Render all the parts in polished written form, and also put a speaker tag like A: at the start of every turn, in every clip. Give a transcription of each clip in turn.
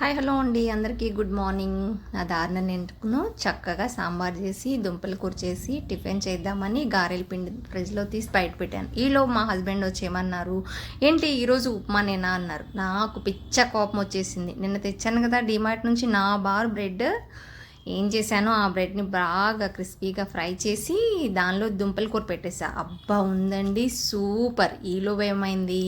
A: Hi hello అండి, అందరికీ good morning. నా దారిన నేను చక్కగా సాంబార్ చేసి దుంపలు కూర చేసి టిఫిన్ చేద్దామని గారెల పిండి ఫ్రిడ్జ్లో తీసి బయట పెట్టాను. ఈలో మా హస్బెండ్ వచ్చి ఏమన్నారు, ఏంటి ఈరోజు ఉప్మానేనా అన్నారు. నాకు పిచ్చ కోపం వచ్చేసింది. నిన్న తెచ్చాను కదా డీమార్ట్ నుంచి నా బార్ బ్రెడ్. ఏం చేశానో ఆ బ్రెడ్ని బాగా క్రిస్పీగా ఫ్రై చేసి దానిలో దుంపల కూర పెట్టేసా. అబ్బా ఉందండి, సూపర్. ఈలో ఏమైంది,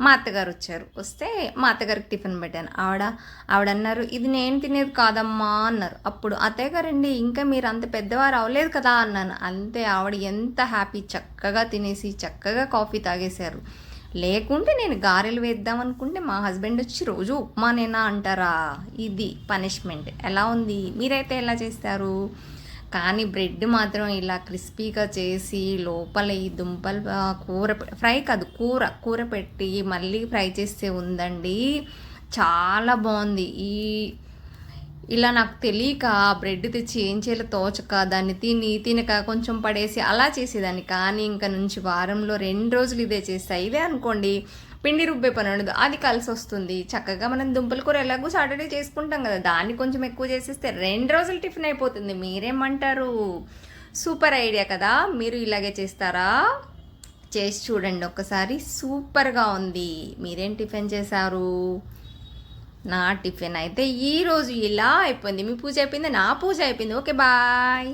A: మా అత్తగారు వచ్చారు. వస్తే మా అత్తగారికి టిఫిన్ పెట్టాను. ఆవిడ అన్నారు, ఇది నేను తినేది కాదమ్మా అన్నారు. అప్పుడు అత్తయ్య గారండి, ఇంకా మీరు అంత పెద్దవారు అవ్వలేదు కదా అన్నాను. అంతే, ఆవిడ ఎంత హ్యాపీ, చక్కగా తినేసి చక్కగా కాఫీ తాగేశారు. లేకుంటే నేను గారెలు వేద్దాం అనుకుంటే మా హస్బెండ్ వచ్చి రోజు ఉప్మానేనా అంటారా. ఇది పనిష్మెంట్. ఎలా ఉంది, మీరైతే ఎలా చేస్తారు? కానీ బ్రెడ్ మాత్రం ఇలా క్రిస్పీగా చేసి లోపల ఈ దుంపలు కూర ఫ్రై కాదు కూర పెట్టి మళ్ళీ ఫ్రై చేస్తే ఉందండి, చాలా బాగుంది. ఇలా నాకు తెలియక బ్రెడ్ తెచ్చి ఏం చేయాలో తోచక దాన్ని తినక కొంచెం పడేసి అలా చేసేదాన్ని. కానీ ఇంకా నుంచి వారంలో 2 రోజులు ఇదే చేస్తా. ఇదే అనుకోండి, పిండి రుబ్బే పని ఉండదు, అది కలిసి వస్తుంది. చక్కగా మనం దుంపల కూర ఎలాగో సాటర్డే చేసుకుంటాం కదా, దాన్ని కొంచెం ఎక్కువ చేసేస్తే 2 రోజులు టిఫిన్ అయిపోతుంది. మీరేమంటారు? సూపర్ ఐడియా కదా. మీరు ఇలాగే చేస్తారా? చేసి చూడండి ఒకసారి, సూపర్గా ఉంది. మీరేం టిఫిన్ చేశారు? నా టిఫిన్ అయితే ఈరోజు ఇలా అయిపోయింది. మీ పూజ అయిపోయింది, నా పూజ అయిపోయింది. Okay, bye.